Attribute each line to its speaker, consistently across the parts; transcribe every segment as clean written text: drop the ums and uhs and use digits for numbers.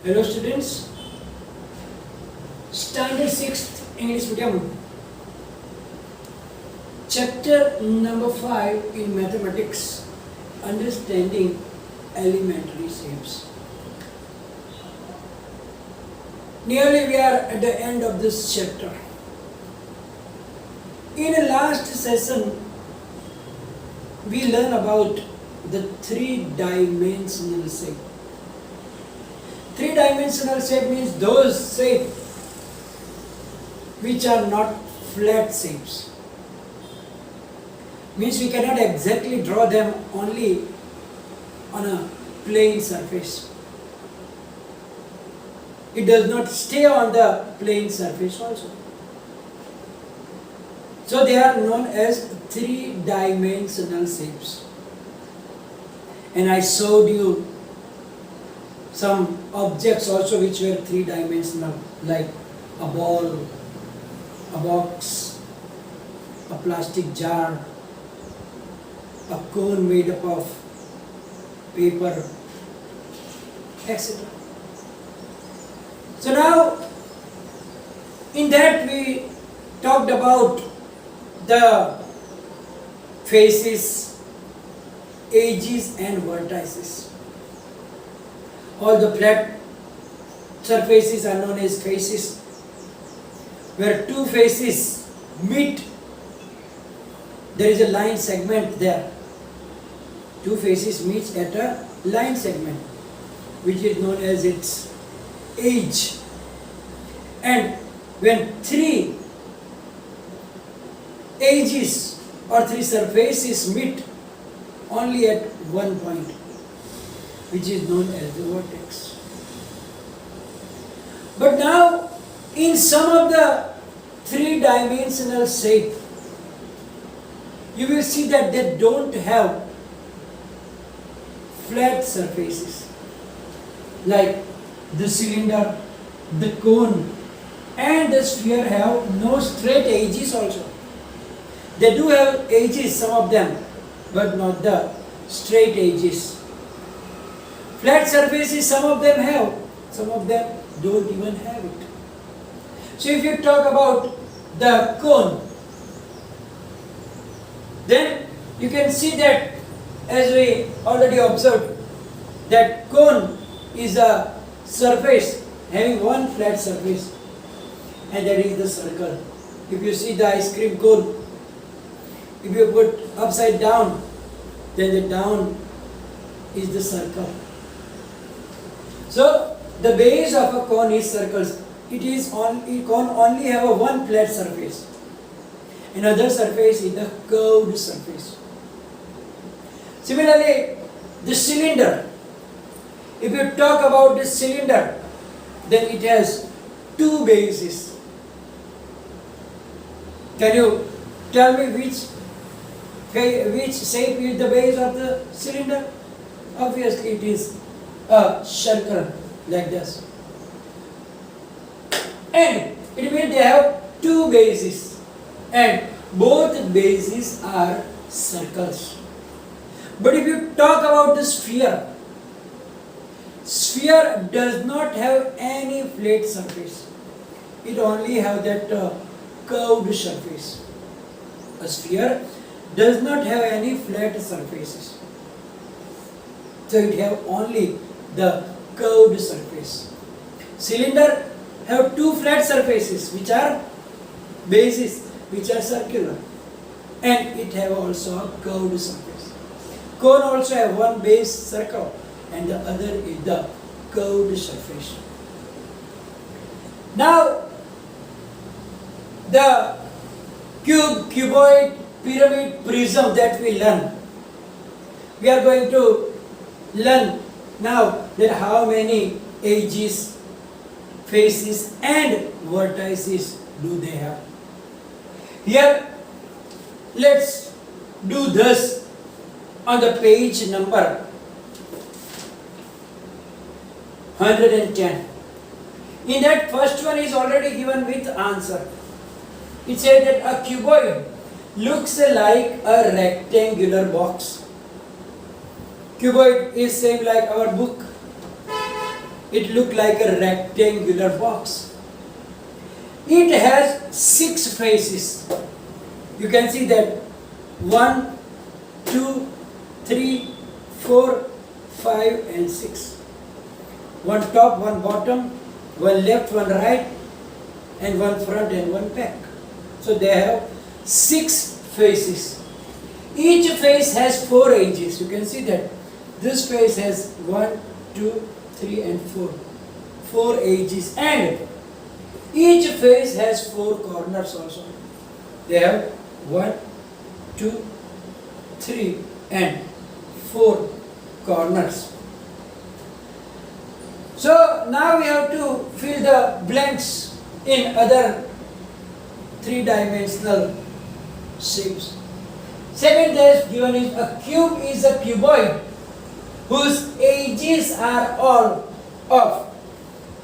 Speaker 1: Hello students, Standard 6th English Medium, Chapter number 5 in Mathematics, Understanding Elementary Shapes. Nearly we are at the end of this chapter. In the last session, we learn about the three-dimensional shape. Three-dimensional shape means those shapes which are not flat shapes. Means we cannot exactly draw them only on a plane surface. It does not stay on the plane surface also. So they are known as three-dimensional shapes. And I showed you some objects also which were three-dimensional, like a ball, a box, a plastic jar, a cone made up of paper, etc. So now, in that we talked about the faces, edges and vertices. All the flat surfaces are known as faces. Where two faces meet, there is a line segment there. Two faces meet at a line segment, which is known as its edge. And when three edges or three surfaces meet only at one point, which is known as the vertex. But now, in some of the three-dimensional shape, you will see that they don't have flat surfaces, like the cylinder, the cone, and the sphere have no straight edges also. They do have edges, some of them, but not the straight edges. Flat surfaces, some of them have, some of them don't even have it. So if you talk about the cone, then you can see that, as we already observed, that cone is a surface having one flat surface, and that is the circle. If you see the ice cream cone, if you put upside down, then the down is the circle. So the base of a cone is circles. Cone only have a one flat surface. Another surface is the curved surface. Similarly, the cylinder. If you talk about the cylinder, then it has two bases. Can you tell me which shape is the base of the cylinder? Obviously, it is a circle like this. And it means they have two bases, and both bases are circles. But if you talk about the sphere, sphere does not have any flat surface. It only have that curved surface. A sphere does not have any flat surfaces. So it have only the curved surface. Cylinder have two flat surfaces which are bases, which are circular, and it have also a curved surface. Cone also have one base, circle, and the other is the curved surface. Now, the cube, cuboid, pyramid, prism that we learn, we are going to learn now that how many edges, faces and vertices do they have. Here, let's do this on the page number 110. In that first one is already given with answer. It says that a cuboid looks like a rectangular box. Cuboid is same like our book. it look like a rectangular box. It has 6 faces. You can see that 1, 2, 3, 4, 5 and 6. One top, one bottom, one left, one right, and one front and one back. So they have 6 faces. Each face has 4 edges. You can see that this face has 1, 2, 3 and 4. 4 edges, and each face has 4 corners also. They have 1, 2, 3 and 4 corners. So now we have to fill the blanks in other 3-dimensional shapes. Second test given is a cube is a cuboid whose edges are all of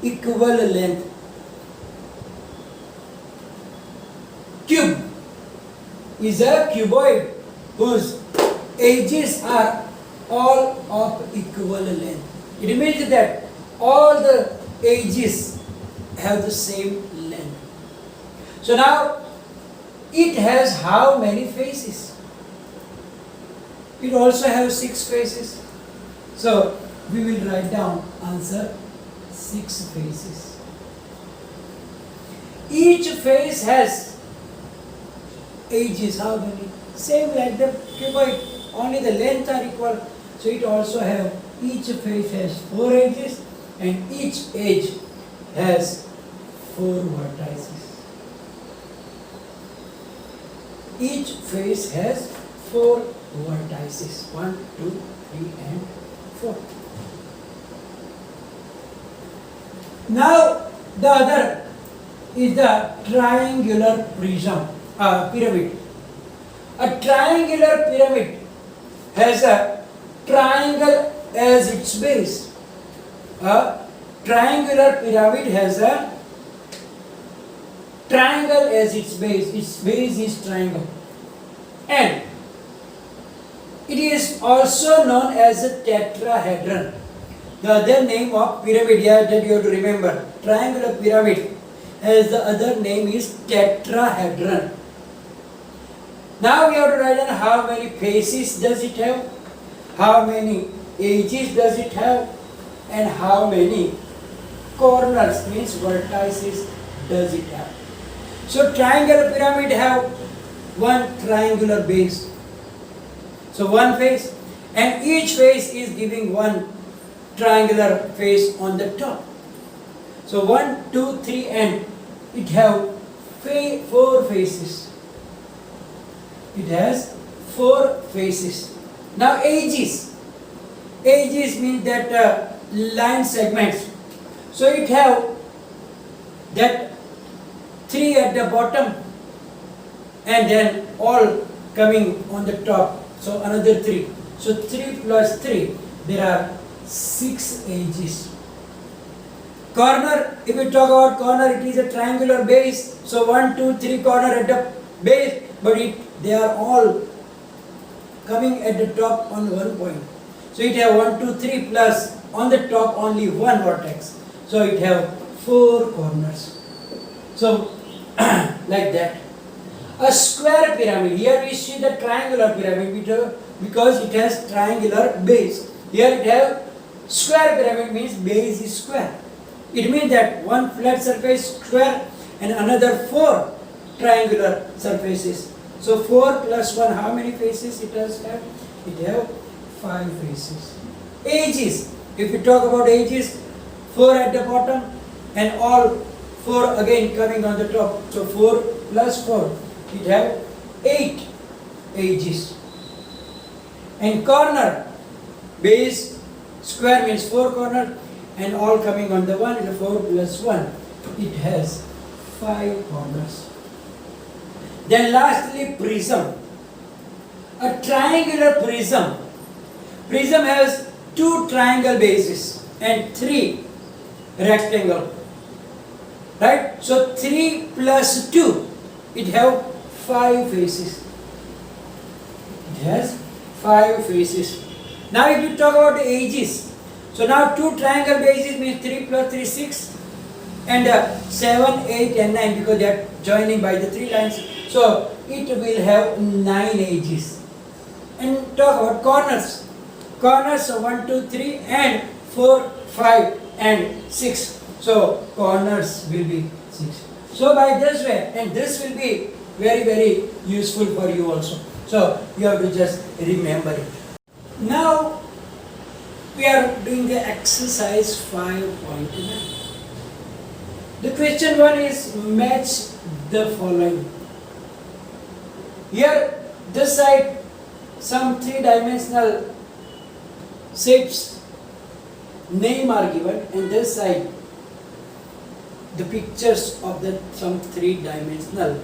Speaker 1: equal length. Cube is a cuboid whose edges are all of equal length. It means that all the edges have the same length. So now it has how many faces? It also has 6 faces. So we will write down answer 6 faces. Each face has edges, how many? Same like the cuboid, only the length are equal. So it also have, each face has 4 edges and each edge has 4 vertices. Each face has 4 vertices, 1, 2, 3 and 4. Now the other is the triangular pyramid. A triangular pyramid has a triangle as its base. A triangular pyramid has a triangle as its base. Its base is triangle. And it is also known as a tetrahedron. The other name of pyramid here that you have to remember. Triangular pyramid has the other name is tetrahedron. Now we have to write down how many faces does it have, how many edges does it have, and how many corners, means vertices, does it have. So triangular pyramid have one triangular base. So one face, and each face is giving one triangular face on the top. So 1, 2, 3 and it have 4 faces. It has 4 faces. Now edges. Edges means that line segments. So it have that 3 at the bottom and then all coming on the top. So another 3. So 3 plus 3, there are 6 edges. Corner, if we talk about corner, it is a triangular base. So 1, 2, 3 corner at the base, but they are all coming at the top on one point. So it have 1, 2, 3 plus on the top only one vertex. So it have 4 corners. So like that. A square pyramid. Here we see the triangular pyramid because it has triangular base. Here it have square pyramid, means base is square. It means that one flat surface square and another 4 triangular surfaces. So 4 plus 1, how many faces it has have? It have 5 faces. Edges. If we talk about edges, 4 at the bottom and all 4 again coming on the top. So 4 plus 4, it have 8 edges. And corner, base, square means 4 corner and all coming on the one, and 4 plus 1, it has 5 corners. Then lastly, prism. A triangular prism. Prism has 2 triangle bases and 3 rectangle. Right? So 3 plus 2, it have 5 faces. It has 5 faces. Now if you talk about the edges, So now two triangle bases means 3 plus 3 6 and 7, 8 and 9 because they are joining by the three lines. So it will have 9 edges. And talk about corners. Corners 1, 2, 3 and 4, 5 and 6. So corners will be 6. So by this way, and this will be very very useful for you also. So you have to just remember it. Now we are doing the exercise 5.9. The question 1 is match the following. Here this side some three-dimensional shapes name are given, and this side the pictures of the some three-dimensional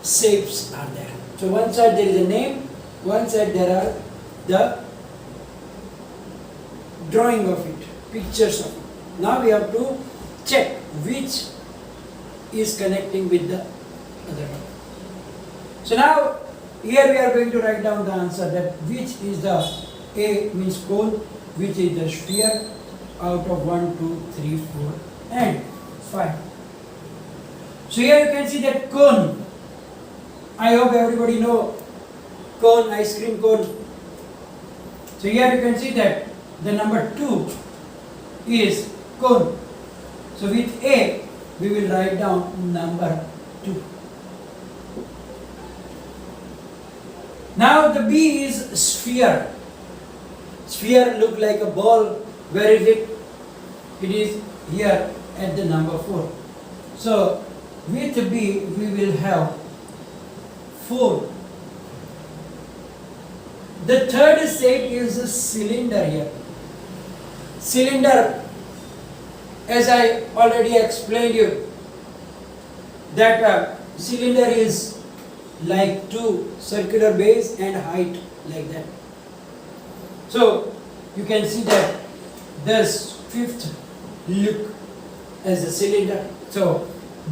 Speaker 1: shapes are there. So one side there is a name, one side there are the drawing of it, pictures of it. Now we have to check which is connecting with the other one. So now here we are going to write down the answer that which is the A means cone, which is the sphere out of 1, 2, 3, 4 and 5. So here you can see that cone. I hope everybody know cone, ice cream cone. So here you can see that the number 2 is cone. So with A we will write down number 2. Now the B is sphere. Sphere look like a ball. Where is it? It is here at the number 4. So with B we will have 4. The third shape is a cylinder here. Cylinder, as I already explained you, that cylinder is like two circular base and height like that. So you can see that this fifth look as a cylinder. So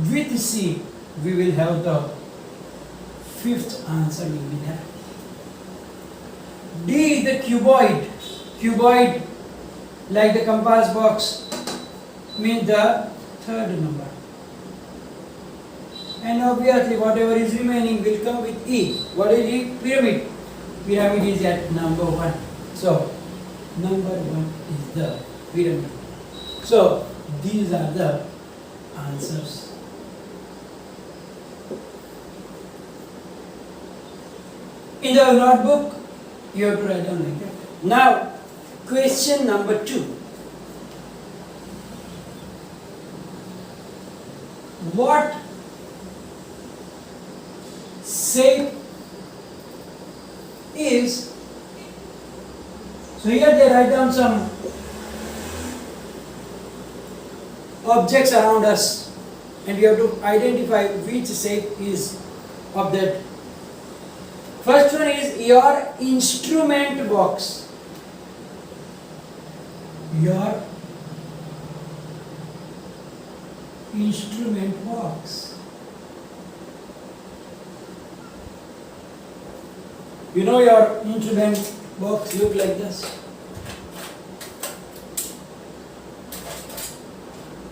Speaker 1: with C we will have the fifth answer will be there. D is the cuboid. Cuboid like the compass box means the third number. And obviously whatever is remaining will come with E. What is E? Pyramid. Pyramid is at number 1. So number 1 is the pyramid. So these are the answers. In the notebook you have to write down like that. Now question number 2. What shape is, so here they write down some objects around us and we have to identify which shape is of that. First one is your instrument box. Your instrument box. You know your instrument box look like this.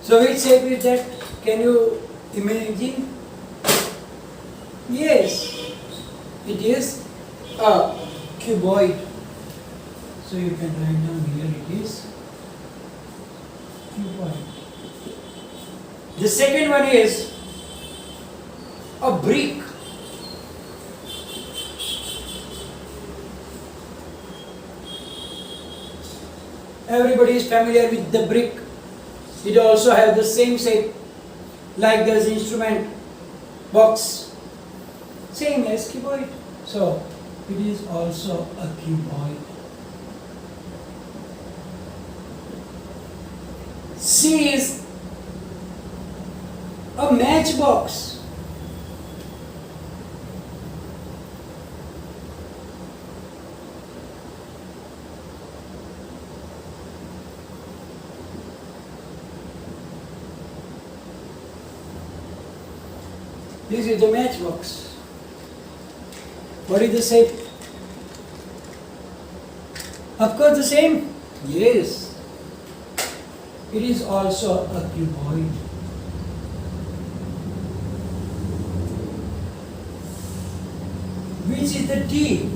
Speaker 1: So which shape is that? Can you imagine? Yes, it is a cuboid. So you can write down here it is cuboid. The second one is a brick. Everybody is familiar with the brick. It also has the same shape like this instrument box, same as cuboid. So it is also a cuboid. C is a matchbox. This is the matchbox. What is the shape? Of course the same. Yes, It is also a cuboid. Which is the T?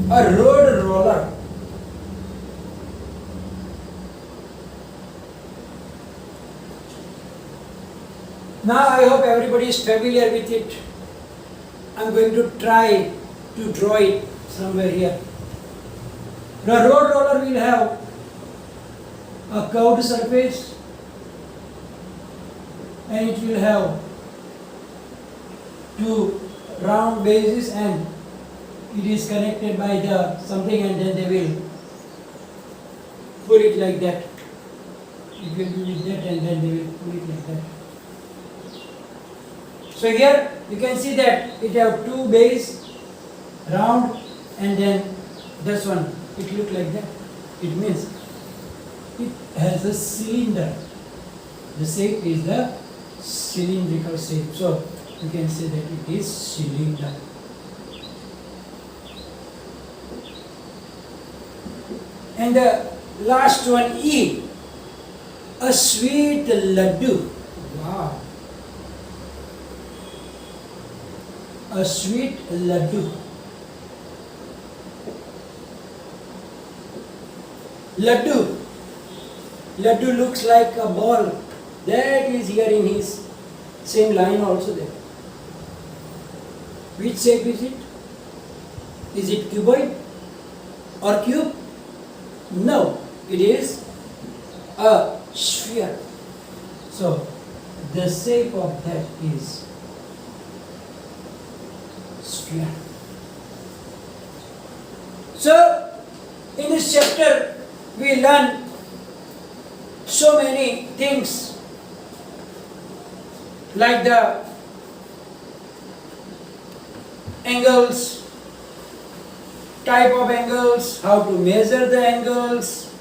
Speaker 1: A road roller. Now I hope everybody is familiar with it. I'm going to try to draw it somewhere here. The road roller will have a curved surface and it will have two round bases and it is connected by the something and then they will pull it like that. It will be with that and then they will pull it like that. So here you can see that it have two bases, round, and then this one, it look like that. It means it has a cylinder. The shape is the cylindrical shape. So you can say that it is cylinder. And the last one, E, a sweet laddu. Wow. A sweet laddu. Laddu. Laddu looks like a ball. That is here in his same line also there. Which shape is it? Is it cuboid or cube? No, it is a sphere. So the shape of that is sphere. So in this chapter we learn so many things like the angles, type of angles, how to measure the angles,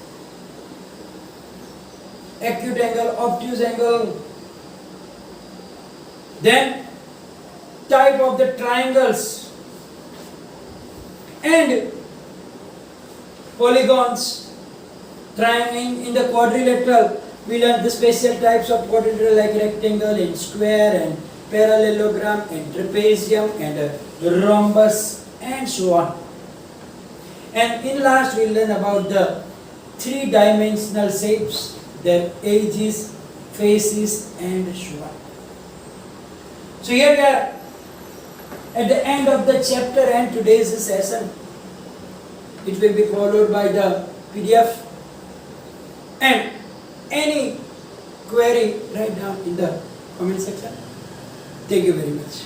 Speaker 1: acute angle, obtuse angle, then type of the triangles and polygons. In the quadrilateral, we learn the special types of quadrilateral like rectangle and square and parallelogram and trapezium and rhombus and so on. And in last we learn about the three-dimensional shapes, their edges, faces and so on. So here we are at the end of the chapter and today's session. It will be followed by the PDF. And any query, write down in the comment section. Thank you very much.